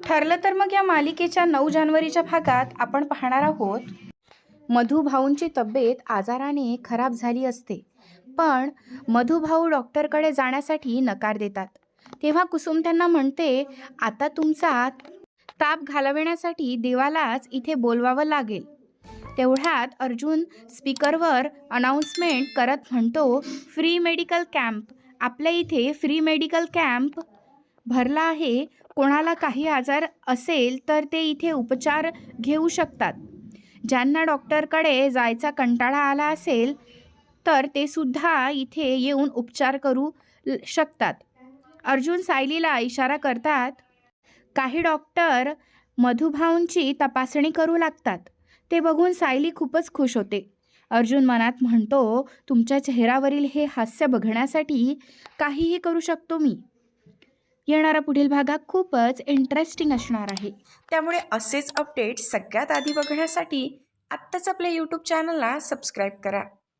ठरलं तर मग या मालिकेच्या 9 जानेवारीच्या भागात आपण पाहणार आहोत मधुभाऊंची तब्येत आजाराने खराब झाली असते, पण मधुभाऊ डॉक्टरकडे जाण्यासाठी नकार देतात. तेव्हा कुसुम त्यांना म्हणते, आता तुमचा ताप घालवण्यासाठी देवालाच इथे बोलवावं लागेल. तेवढ्यात अर्जुन स्पीकरवर अनाउन्समेंट करत म्हणतो, फ्री मेडिकल कॅम्प. आपल्या इथे फ्री मेडिकल कॅम्प भरला आहे. कोणाला काही आजार असेल तर ते इथे उपचार घेऊ शकतात. ज्यांना डॉक्टरकडे जायचा कंटाळा आला असेल तर ते सुद्धा इथे येऊन उपचार करू शकतात. अर्जुन सायलीला इशारा करतात. काही डॉक्टर मधुभाऊंची तपासणी करू लागतात. ते बघून सायली खूपच खुश होते. अर्जुन मनात म्हणतो, तुमच्या चेहऱ्यावरील हे हास्य बघण्यासाठी काहीही करू शकतो मी. येणारा पुढील भागात खूपच इंटरेस्टिंग असणार आहे. त्यामुळे असेच अपडेट्स सगळ्यात आधी बघण्यासाठी आत्ताच आपल्या यूट्यूब चॅनलला सबस्क्राईब करा.